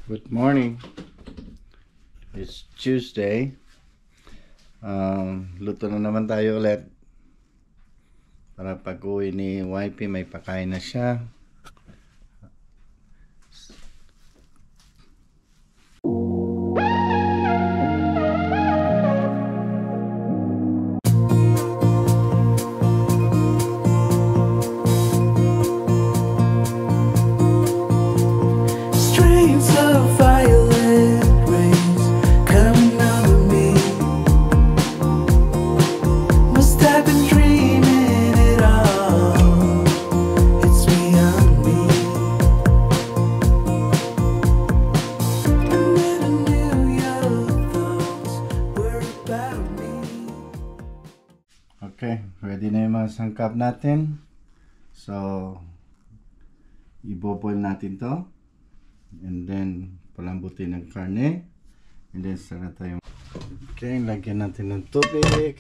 Good morning. It's Tuesday. Luto na naman tayo ulit. Para pag uwi ni wifey may pakain na siya. Okay, ready na yung mga sangkap natin. So, i-boil natin to. And then, palambutin ng karne. And then, sara tayo. Okay, lagyan natin ng tubig.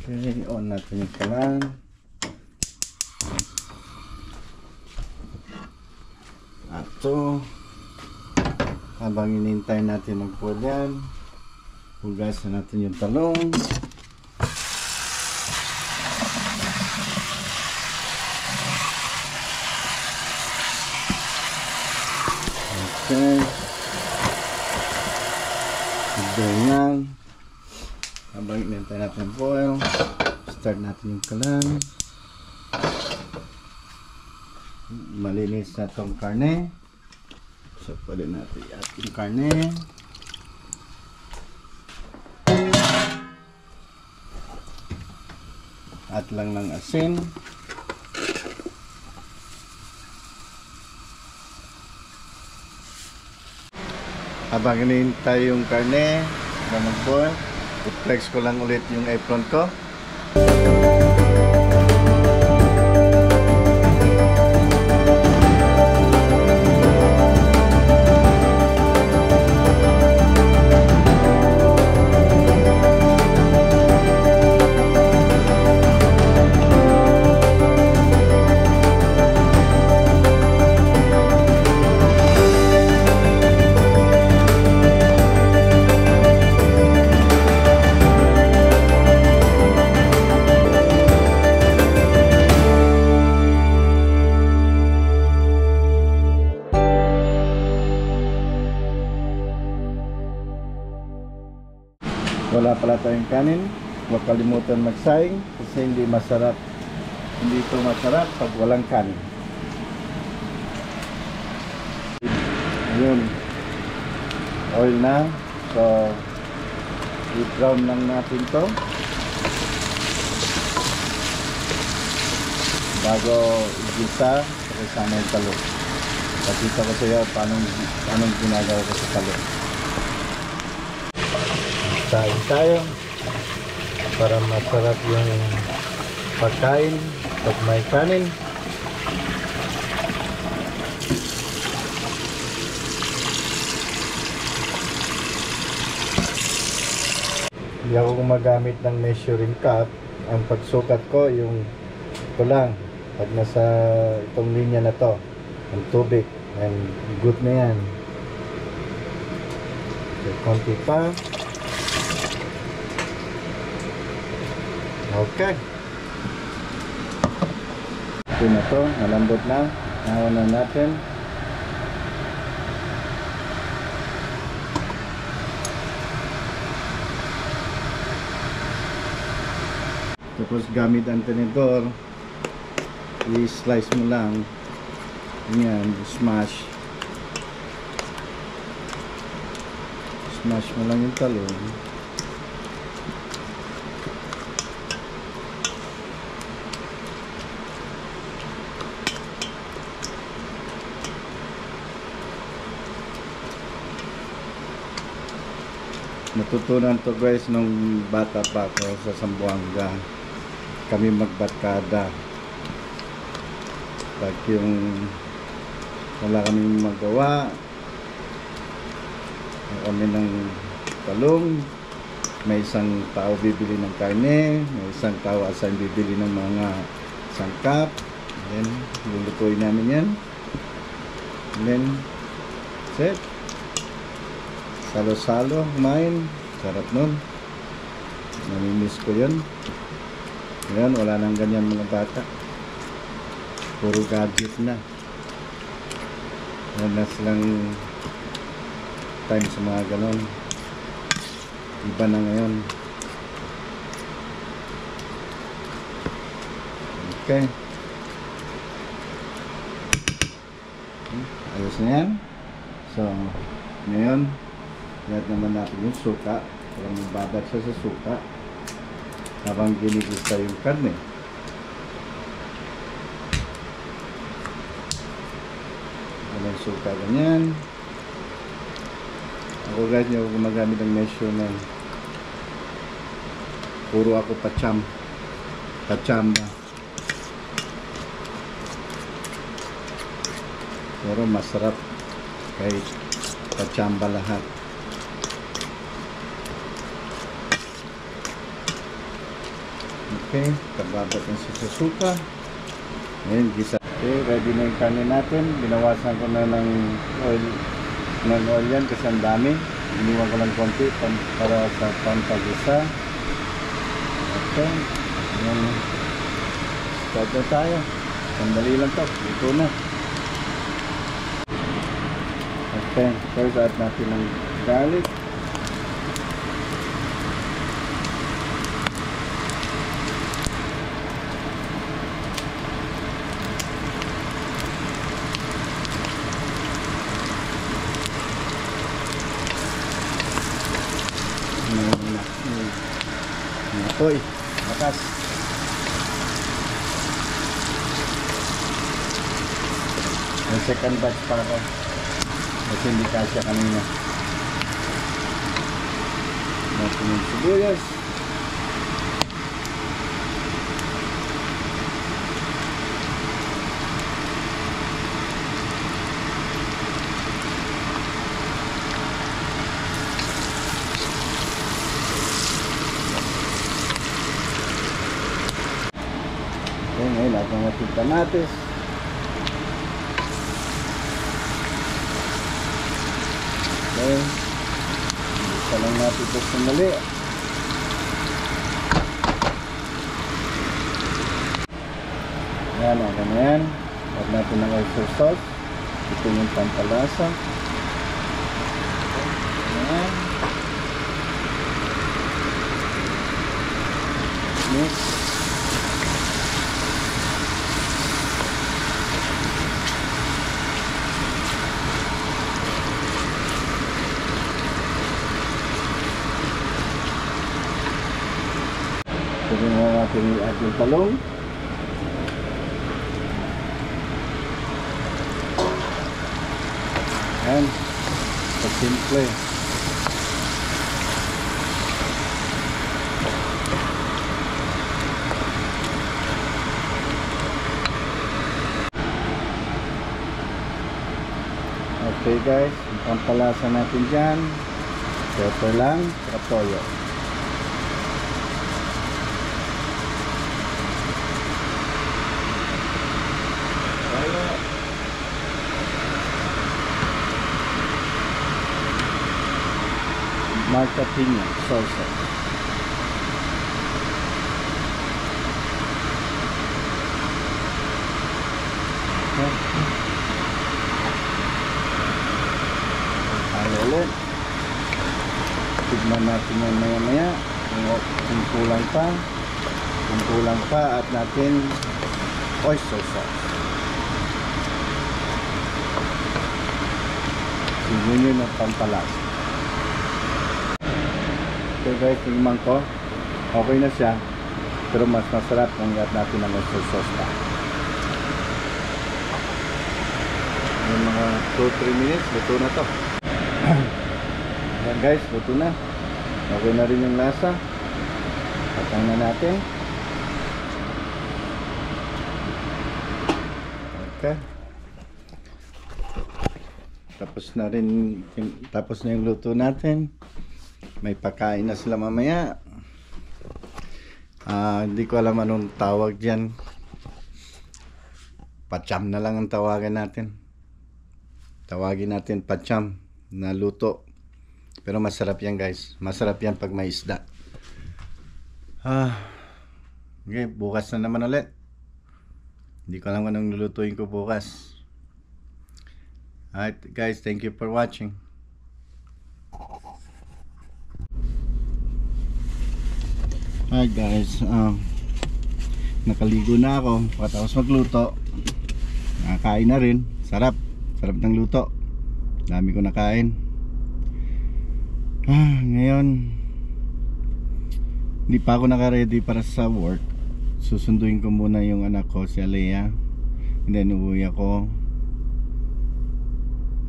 Okay, on natin yung kalan. So, habang inintay natin mag-boil yan, hugasan natin yung talong. Okay. Ganyan. Habang inintay natin mag-boil, start natin yung kalan. Malinis na itong karne. So, pwede natin i-add yung karne. At lang ng asin. Habang hinihintay yung karne na mag-boil, i-flex ko lang ulit yung apron ko. Wala pala tayong kanin. Huwag kalimutan magsaing kasi hindi ito masarap pag walang kanin. Ayun, oil na. So, i-brown lang natin to bago i-gisa. Kasama yung talong. Pakita ko sa iyo paano ginagawa ko sa talong. Saing tayo para masarap yung pagkain pag may kanin. Hindi ako gumagamit ng measuring cup. Ang pagsukat ko yung ito lang pag nasa itong linya na to ang tubig, and good na yan. Okay, konti pa. Okay. Ito na to, malambot na. Nahawan na natin. Tapos gamit ang tenedor, i-slice mo lang. Yan, smash. Smash mo lang yung talong. Natutunan to guys nung bata pa ako sa Zamboanga. Kami magbarkada. Pag yung wala kaming magawa, kami ng talong, may isang tao bibili ng karne, may isang tao assign bibili ng mga sangkap. Then lulutuin namin yan. And then that's it. Salo-salo, kumain. Sarap nun. Namimiss ko yun. Ngayon, wala nang ganyan mga bata. Puro gadget na. Wala na silang time sa mga ganon. Iba na ngayon. Okay. Ayos na yan. So, ngayon, lahat naman natin yung suka. Parang magbabad siya sa suka habang ginigisa yung karne. Walang suka ganyan. Ako guys, hindi ako gumagamit ng measurement. Puro ako pachamba. Pero masarap kahit pachamba lahat. Okay, tababat ng susuka. Ngayon, gisa. Okay, ready na yung karne natin. Binawasan ko na ng oil yan kasi ang dami. Iniwan ko lang konti para sa pampagisa. Okay, ngayon, start na tayo. Sandali lang to, ito na. Okay, first add natin ng garlic. Apoy, bakas. May second batch pa ako kasi hindi kasya kanina. Natin yung sibuyas. Okay, ngayon natin natin kamatis. Okay, isa lang natin ito sandali. Ayan, okay na yan. Huwag natin ng oyster sauce. Ito yung pampalasa. Ayan. Mix. Pwede na natin i-add yung talong. Ayan. Simple. Okay guys, ang pampalasa natin dyan. Pepper lang, saka toyo. Marca piña salsa. Ulit. Tignan natin yan maya-maya kung kulang pa at natin oyster sauce. Yun yun ang pampalasa. Okay guys, tingnan ko. Okay na siya. Pero mas masarap kung i-add natin ang oyster sauce pa. Yung mga 2-3 minutes, luto na to. Ayan guys, luto na. Okay na rin yung lasa. Patang na natin. Okay. Tapos na yung luto natin. May pagkain na sila mamaya. Hindi ko alam anong tawag dyan. Pacham na lang ang tawagan natin. Tawagin natin pacham na luto. Pero masarap yan guys. Masarap yan pag may isda. Okay, bukas na naman ulit. Hindi ko alam anong lulutuin ko bukas. Alright guys, thank you for watching. Hi guys, nakaligo na ako pagkatapos magluto. Nakakain na rin. Sarap ng luto. Dami ko nakain. Ngayon hindi pa ako naka-ready para sa work. Susunduin ko muna yung anak ko, si Alea. And then uuwi ako.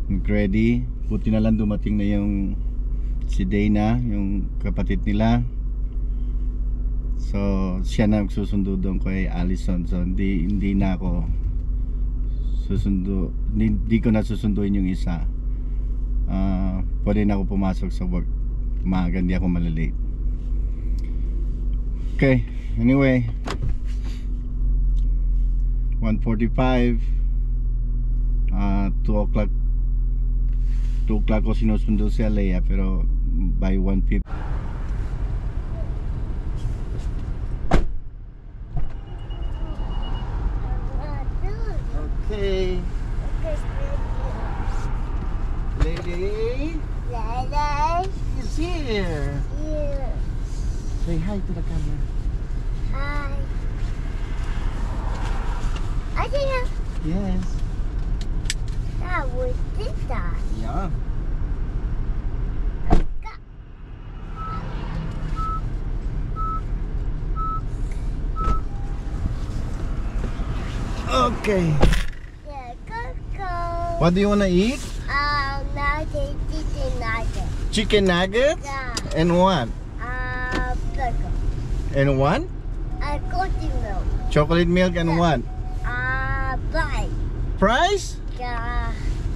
Mag-ready. Buti na lang dumating na yung si Dana, yung kapatid nila. So siya na susundo doon kay Allison. So hindi na ako susundo, hindi ko na susunduin yung isa. Pwede na ako pumasok sa work. Maaga, hindi ako malilate. Okay, anyway, 1:45, 2 o'clock ko sinusundo si Alea, pero by 1:50. Okay. Lily is here. Say hi to the camera. Hi. I think Yes. that was that. Yeah. Okay. Yeah, go. What do you want to eat? Nugget, chicken nugget. Chicken nuggets? Yeah. And what? Burger. And what? Coffee milk. Chocolate milk and what? Bye. Fries? Yeah.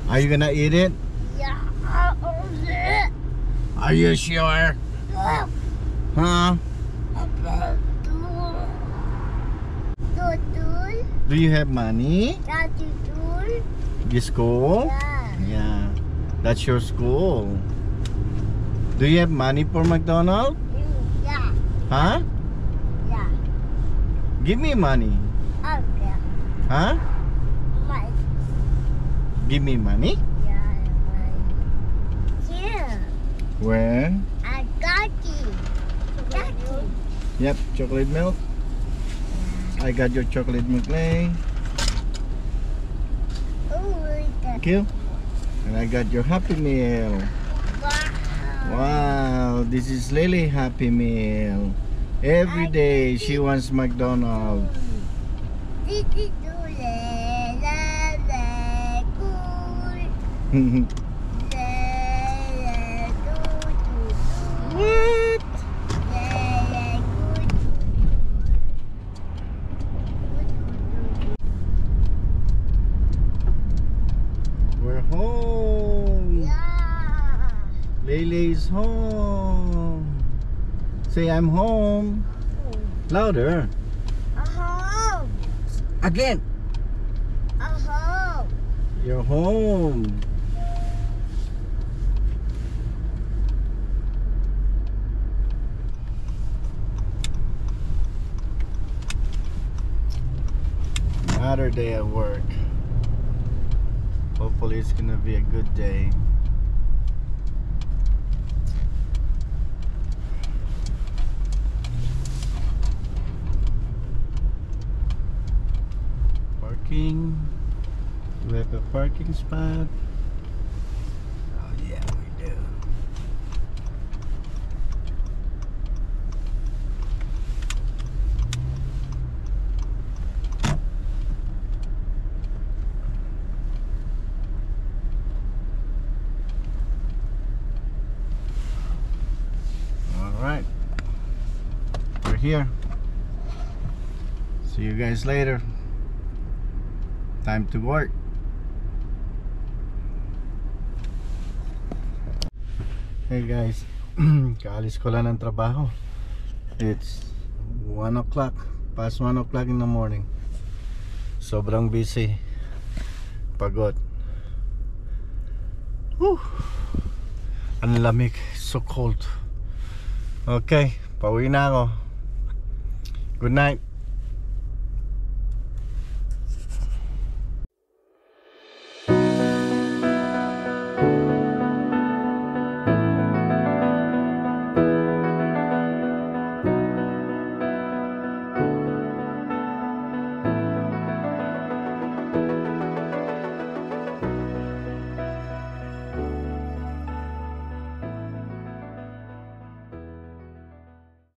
Are you gonna eat it? Yeah. Are you sure? Huh? Do you have money? Your school? Yeah. That's your school. Do you have money for McDonald's? Yeah. Huh? Yeah. Give me money. Okay. Huh? My. Give me money? Yeah. Here. Where? I got you. Yep, chocolate milk. I got your chocolate milk, Lay. Thank you. And I got your Happy Meal. Wow, this is Lily Happy Meal. Every day she wants McDonald's. What? We're home. Yeah. Lily's home. Say I'm home. Louder. Home. Again. Home. You're home. Another day at work. Hopefully it's gonna be a good day. Parking. We have a parking spot. Oh yeah, we do. Alright. We're here. See you guys later. Time to work. Hey guys, Kaalis ko lang ng trabaho. It's 1 o'clock, past 1 o'clock in the morning. Sobrang busy. Pagod. Whew. Ang lamig, so cold. Okay, pauwi na ako. Good night.